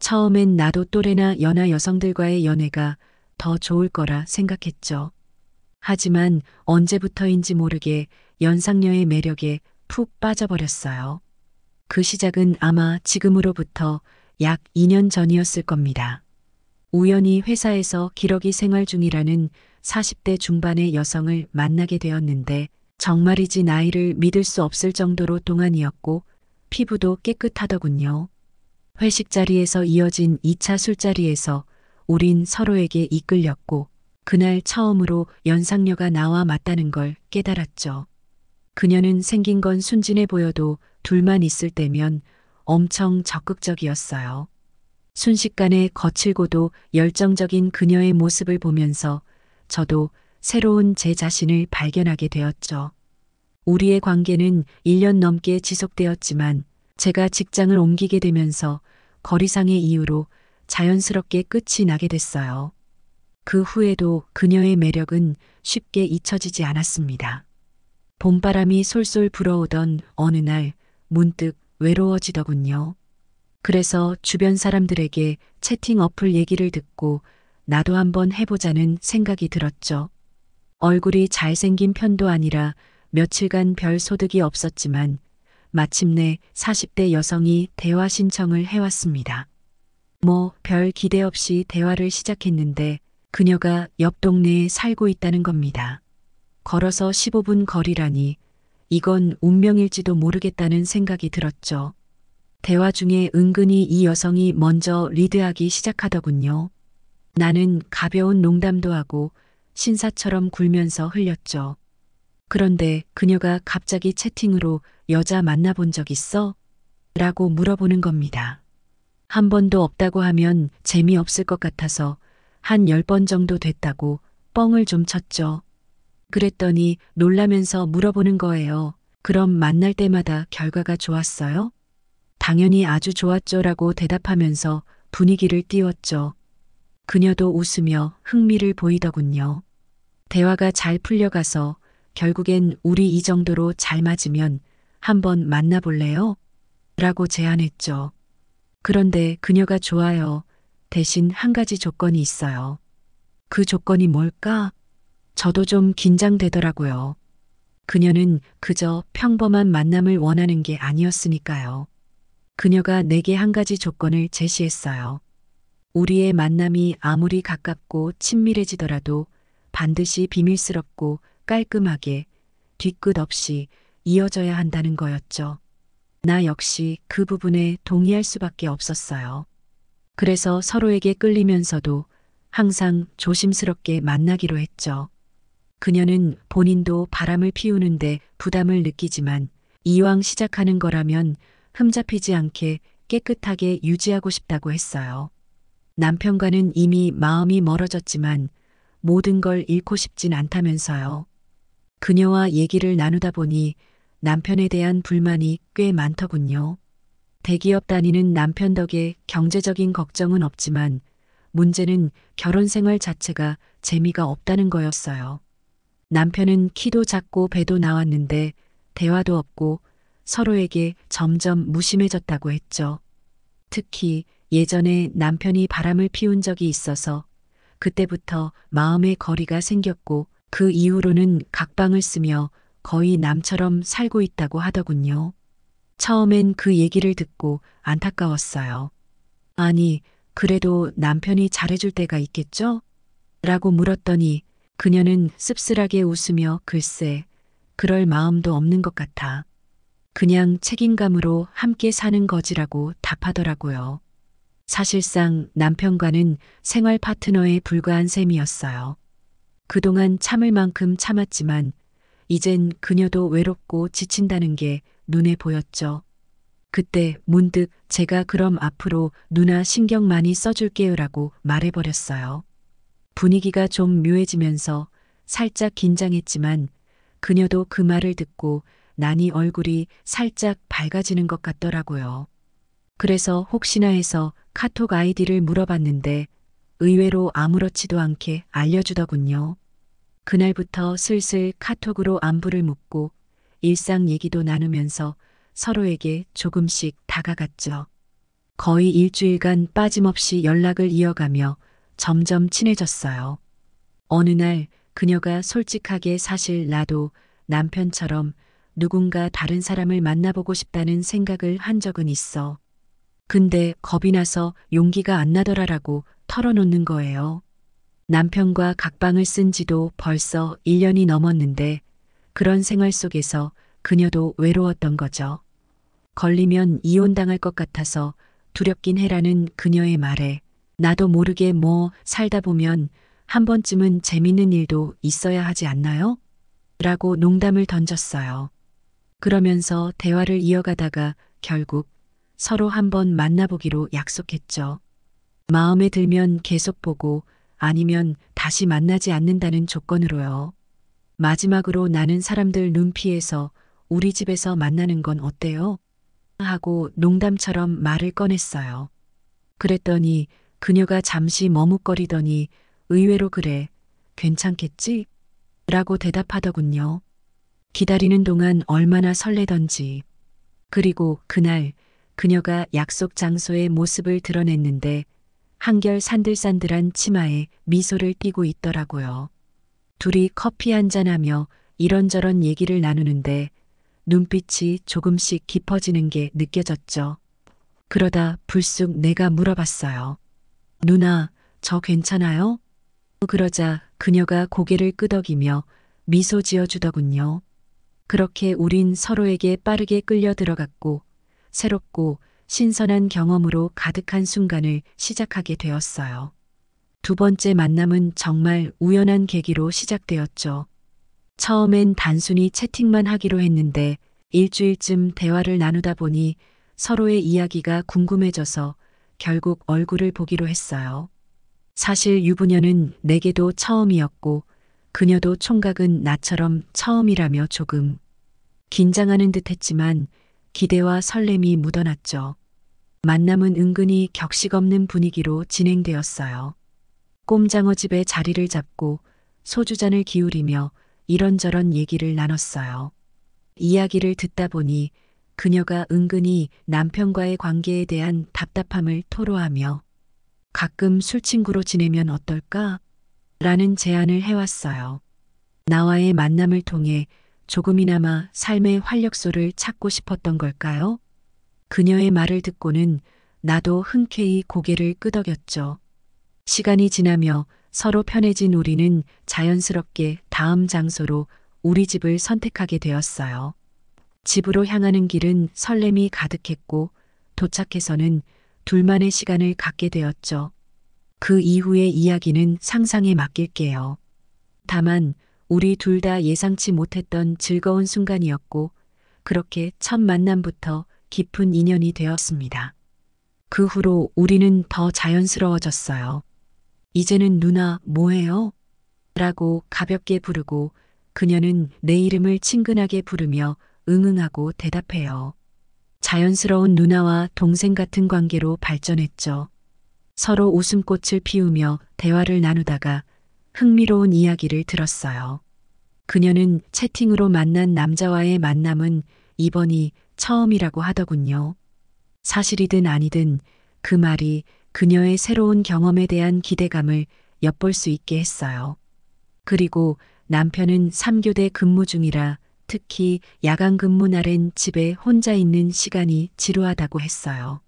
처음엔 나도 또래나 연하 여성들과의 연애가 더 좋을 거라 생각했죠. 하지만 언제부터인지 모르게 연상녀의 매력에 푹 빠져버렸어요. 그 시작은 아마 지금으로부터 약 2년 전이었을 겁니다. 우연히 회사에서 기러기 생활 중이라는 40대 중반의 여성을 만나게 되었는데 정말이지 나이를 믿을 수 없을 정도로 동안이었고 피부도 깨끗하더군요. 회식 자리에서 이어진 2차 술자리에서 우린 서로에게 이끌렸고 그날 처음으로 연상녀가 나와 맞다는 걸 깨달았죠. 그녀는 생긴 건 순진해 보여도 둘만 있을 때면 엄청 적극적이었어요. 순식간에 거칠고도 열정적인 그녀의 모습을 보면서 저도 새로운 제 자신을 발견하게 되었죠. 우리의 관계는 1년 넘게 지속되었지만 제가 직장을 옮기게 되면서 거리상의 이유로 자연스럽게 끝이 나게 됐어요. 그 후에도 그녀의 매력은 쉽게 잊혀지지 않았습니다. 봄바람이 솔솔 불어오던 어느 날 문득 외로워지더군요. 그래서 주변 사람들에게 채팅 어플 얘기를 듣고 나도 한번 해보자는 생각이 들었죠. 얼굴이 잘생긴 편도 아니라 며칠간 별 소득이 없었지만 마침내 40대 여성이 대화 신청을 해왔습니다. 별 기대 없이 대화를 시작했는데 그녀가 옆 동네에 살고 있다는 겁니다. 걸어서 15분 거리라니 이건 운명일지도 모르겠다는 생각이 들었죠. 대화 중에 은근히 이 여성이 먼저 리드하기 시작하더군요. 나는 가벼운 농담도 하고 신사처럼 굴면서 흘렸죠. 그런데 그녀가 갑자기 채팅으로 여자 만나본 적 있어? 라고 물어보는 겁니다. 한 번도 없다고 하면 재미없을 것 같아서 한 10번 정도 됐다고 뻥을 좀 쳤죠. 그랬더니 놀라면서 물어보는 거예요. 그럼 만날 때마다 결과가 좋았어요? 당연히 아주 좋았죠라고 대답하면서 분위기를 띄웠죠. 그녀도 웃으며 흥미를 보이더군요. 대화가 잘 풀려가서 결국엔 우리 이 정도로 잘 맞으면 한번 만나볼래요? 라고 제안했죠. 그런데 그녀가 좋아요. 대신 한 가지 조건이 있어요. 그 조건이 뭘까? 저도 좀 긴장되더라고요. 그녀는 그저 평범한 만남을 원하는 게 아니었으니까요. 그녀가 내게 한 가지 조건을 제시했어요. 우리의 만남이 아무리 가깝고 친밀해지더라도 반드시 비밀스럽고 깔끔하게 뒤끝 없이 이어져야 한다는 거였죠. 나 역시 그 부분에 동의할 수밖에 없었어요. 그래서 서로에게 끌리면서도 항상 조심스럽게 만나기로 했죠. 그녀는 본인도 바람을 피우는데 부담을 느끼지만 이왕 시작하는 거라면 흠잡히지 않게 깨끗하게 유지하고 싶다고 했어요. 남편과는 이미 마음이 멀어졌지만 모든 걸 잃고 싶진 않다면서요. 그녀와 얘기를 나누다 보니 남편에 대한 불만이 꽤 많더군요. 대기업 다니는 남편 덕에 경제적인 걱정은 없지만 문제는 결혼 생활 자체가 재미가 없다는 거였어요. 남편은 키도 작고 배도 나왔는데 대화도 없고 서로에게 점점 무심해졌다고 했죠. 특히 예전에 남편이 바람을 피운 적이 있어서 그때부터 마음의 거리가 생겼고 그 이후로는 각방을 쓰며 거의 남처럼 살고 있다고 하더군요. 처음엔 그 얘기를 듣고 안타까웠어요. 아니, 그래도 남편이 잘해줄 때가 있겠죠? 라고 물었더니 그녀는 씁쓸하게 웃으며 글쎄, 그럴 마음도 없는 것 같아. 그냥 책임감으로 함께 사는 거지라고 답하더라고요. 사실상 남편과는 생활 파트너에 불과한 셈이었어요. 그동안 참을 만큼 참았지만 이젠 그녀도 외롭고 지친다는 게 눈에 보였죠. 그때 문득 제가 그럼 앞으로 누나 신경 많이 써줄게요라고 말해버렸어요. 분위기가 좀 묘해지면서 살짝 긴장했지만 그녀도 그 말을 듣고 나니 얼굴이 살짝 밝아지는 것 같더라고요. 그래서 혹시나 해서 카톡 아이디를 물어봤는데 의외로 아무렇지도 않게 알려주더군요. 그날부터 슬슬 카톡으로 안부를 묻고 일상 얘기도 나누면서 서로에게 조금씩 다가갔죠. 거의 일주일간 빠짐없이 연락을 이어가며 점점 친해졌어요. 어느 날 그녀가 솔직하게 사실 나도 남편처럼 누군가 다른 사람을 만나보고 싶다는 생각을 한 적은 있어. 근데 겁이 나서 용기가 안 나더라라고 털어놓는 거예요. 남편과 각방을 쓴 지도 벌써 1년이 넘었는데 그런 생활 속에서 그녀도 외로웠던 거죠. 걸리면 이혼당할 것 같아서 두렵긴 해라는 그녀의 말에 나도 모르게 살다 보면 한 번쯤은 재밌는 일도 있어야 하지 않나요? 라고 농담을 던졌어요. 그러면서 대화를 이어가다가 결국 서로 한번 만나보기로 약속했죠. 마음에 들면 계속 보고 아니면 다시 만나지 않는다는 조건으로요. 마지막으로 나는 사람들 눈 피해서 우리 집에서 만나는 건 어때요? 하고 농담처럼 말을 꺼냈어요. 그랬더니 그녀가 잠시 머뭇거리더니 의외로 그래, 괜찮겠지? 라고 대답하더군요. 기다리는 동안 얼마나 설레던지. 그리고 그날 그녀가 약속 장소의 모습을 드러냈는데 한결 산들산들한 치마에 미소를 띠고 있더라고요. 둘이 커피 한잔하며 이런저런 얘기를 나누는데 눈빛이 조금씩 깊어지는 게 느껴졌죠. 그러다 불쑥 내가 물어봤어요. 누나, 저 괜찮아요? 그러자 그녀가 고개를 끄덕이며 미소 지어주더군요. 그렇게 우린 서로에게 빠르게 끌려 들어갔고 새롭고 신선한 경험으로 가득한 순간을 시작하게 되었어요. 두 번째 만남은 정말 우연한 계기로 시작되었죠. 처음엔 단순히 채팅만 하기로 했는데 일주일쯤 대화를 나누다 보니 서로의 이야기가 궁금해져서 결국 얼굴을 보기로 했어요. 사실 유부녀는 내게도 처음이었고 그녀도 총각은 나처럼 처음이라며 조금 긴장하는 듯 했지만 기대와 설렘이 묻어났죠. 만남은 은근히 격식 없는 분위기로 진행되었어요. 꼼장어 집에 자리를 잡고 소주잔을 기울이며 이런저런 얘기를 나눴어요. 이야기를 듣다 보니 그녀가 은근히 남편과의 관계에 대한 답답함을 토로하며 가끔 술친구로 지내면 어떨까? 라는 제안을 해왔어요. 나와의 만남을 통해 조금이나마 삶의 활력소를 찾고 싶었던 걸까요? 그녀의 말을 듣고는 나도 흔쾌히 고개를 끄덕였죠. 시간이 지나며 서로 편해진 우리는 자연스럽게 다음 장소로 우리 집을 선택하게 되었어요. 집으로 향하는 길은 설렘이 가득했고 도착해서는 둘만의 시간을 갖게 되었죠. 그 이후의 이야기는 상상에 맡길게요. 다만 우리 둘 다 예상치 못했던 즐거운 순간이었고 그렇게 첫 만남부터 깊은 인연이 되었습니다. 그 후로 우리는 더 자연스러워졌어요. 이제는 누나 뭐해요? 라고 가볍게 부르고 그녀는 내 이름을 친근하게 부르며 응응하고 대답해요. 자연스러운 누나와 동생 같은 관계로 발전했죠. 서로 웃음꽃을 피우며 대화를 나누다가 흥미로운 이야기를 들었어요. 그녀는 채팅으로 만난 남자와의 만남은 이번이 처음이라고 하더군요. 사실이든 아니든 그 말이 그녀의 새로운 경험에 대한 기대감을 엿볼 수 있게 했어요. 그리고 남편은 3교대 근무 중이라 특히 야간 근무 날엔 집에 혼자 있는 시간이 지루하다고 했어요.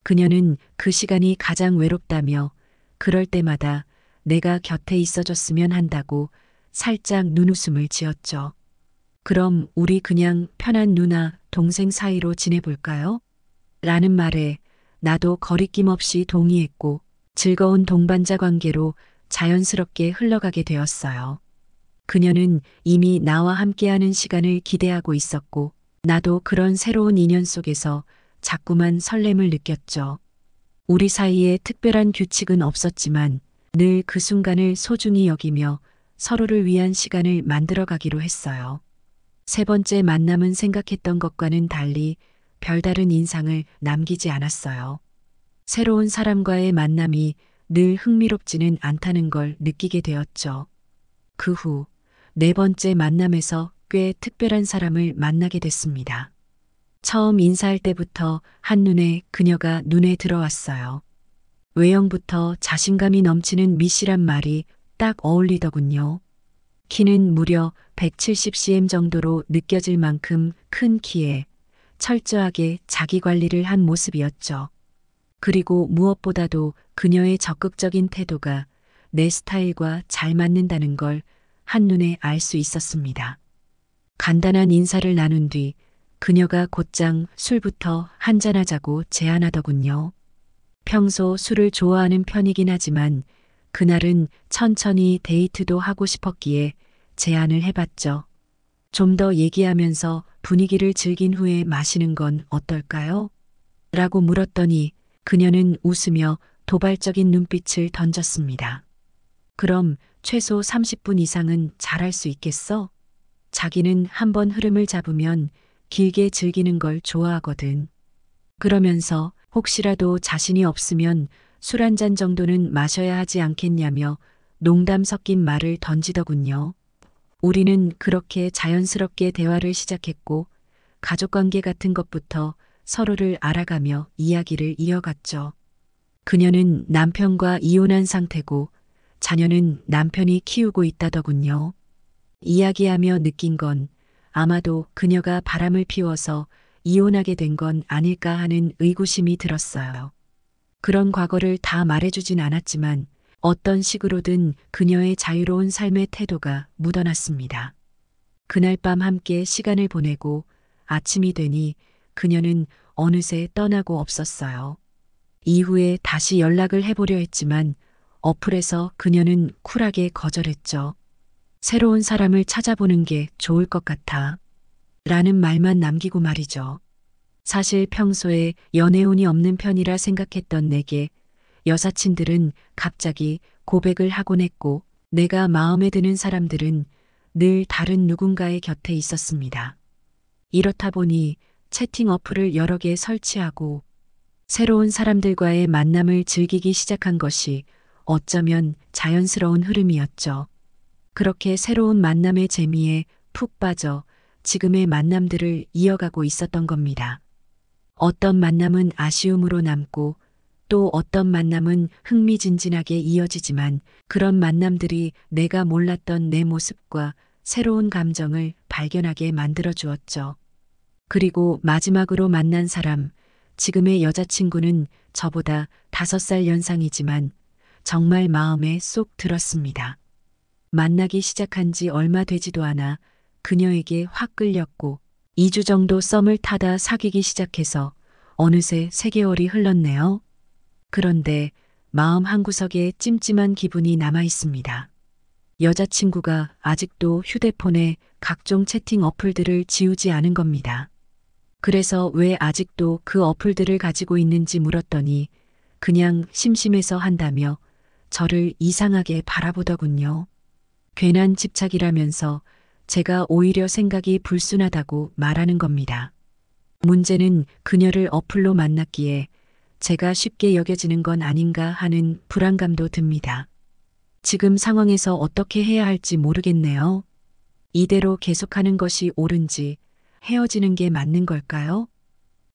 그녀는 그 시간이 가장 외롭다며 그럴 때마다 내가 곁에 있어줬으면 한다고 살짝 눈웃음을 지었죠. 그럼 우리 그냥 편한 누나, 동생 사이로 지내볼까요? 라는 말에 나도 거리낌 없이 동의했고 즐거운 동반자 관계로 자연스럽게 흘러가게 되었어요. 그녀는 이미 나와 함께하는 시간을 기대하고 있었고 나도 그런 새로운 인연 속에서 자꾸만 설렘을 느꼈죠. 우리 사이에 특별한 규칙은 없었지만 늘 그 순간을 소중히 여기며 서로를 위한 시간을 만들어가기로 했어요. 세 번째 만남은 생각했던 것과는 달리 별다른 인상을 남기지 않았어요. 새로운 사람과의 만남이 늘 흥미롭지는 않다는 걸 느끼게 되었죠. 그 후 네 번째 만남에서 꽤 특별한 사람을 만나게 됐습니다. 처음 인사할 때부터 한눈에 그녀가 눈에 들어왔어요. 외형부터 자신감이 넘치는 미씨란 말이 딱 어울리더군요. 키는 무려 170cm 정도로 느껴질 만큼 큰 키에 철저하게 자기 관리를 한 모습이었죠. 그리고 무엇보다도 그녀의 적극적인 태도가 내 스타일과 잘 맞는다는 걸 한눈에 알 수 있었습니다. 간단한 인사를 나눈 뒤 그녀가 곧장 술부터 한잔하자고 제안하더군요. 평소 술을 좋아하는 편이긴 하지만 그날은 천천히 데이트도 하고 싶었기에 제안을 해봤죠. 좀 더 얘기하면서 분위기를 즐긴 후에 마시는 건 어떨까요? 라고 물었더니 그녀는 웃으며 도발적인 눈빛을 던졌습니다. 그럼 최소 30분 이상은 잘할 수 있겠어? 자기는 한번 흐름을 잡으면 길게 즐기는 걸 좋아하거든. 그러면서 혹시라도 자신이 없으면 술 한 잔 정도는 마셔야 하지 않겠냐며 농담 섞인 말을 던지더군요. 우리는 그렇게 자연스럽게 대화를 시작했고 가족관계 같은 것부터 서로를 알아가며 이야기를 이어갔죠. 그녀는 남편과 이혼한 상태고 자녀는 남편이 키우고 있다더군요. 이야기하며 느낀 건 아마도 그녀가 바람을 피워서 이혼하게 된 건 아닐까 하는 의구심이 들었어요. 그런 과거를 다 말해주진 않았지만 어떤 식으로든 그녀의 자유로운 삶의 태도가 묻어났습니다. 그날 밤 함께 시간을 보내고 아침이 되니 그녀는 어느새 떠나고 없었어요. 이후에 다시 연락을 해보려 했지만 어플에서 그녀는 쿨하게 거절했죠. 새로운 사람을 찾아보는 게 좋을 것 같아. 라는 말만 남기고 말이죠. 사실 평소에 연애운이 없는 편이라 생각했던 내게 여사친들은 갑자기 고백을 하곤 했고 내가 마음에 드는 사람들은 늘 다른 누군가의 곁에 있었습니다. 이렇다 보니 채팅 어플을 여러 개 설치하고 새로운 사람들과의 만남을 즐기기 시작한 것이 어쩌면 자연스러운 흐름이었죠. 그렇게 새로운 만남의 재미에 푹 빠져 지금의 만남들을 이어가고 있었던 겁니다. 어떤 만남은 아쉬움으로 남고 또 어떤 만남은 흥미진진하게 이어지지만 그런 만남들이 내가 몰랐던 내 모습과 새로운 감정을 발견하게 만들어 주었죠. 그리고 마지막으로 만난 사람, 지금의 여자친구는 저보다 5살 연상이지만 정말 마음에 쏙 들었습니다. 만나기 시작한 지 얼마 되지도 않아 그녀에게 확 끌렸고 2주 정도 썸을 타다 사귀기 시작해서 어느새 3개월이 흘렀네요. 그런데 마음 한구석에 찜찜한 기분이 남아 있습니다. 여자친구가 아직도 휴대폰에 각종 채팅 어플들을 지우지 않은 겁니다. 그래서 왜 아직도 그 어플들을 가지고 있는지 물었더니 그냥 심심해서 한다며 저를 이상하게 바라보더군요. 괜한 집착이라면서 제가 오히려 생각이 불순하다고 말하는 겁니다. 문제는 그녀를 어플로 만났기에 제가 쉽게 여겨지는 건 아닌가 하는 불안감도 듭니다. 지금 상황에서 어떻게 해야 할지 모르겠네요. 이대로 계속하는 것이 옳은지 헤어지는 게 맞는 걸까요?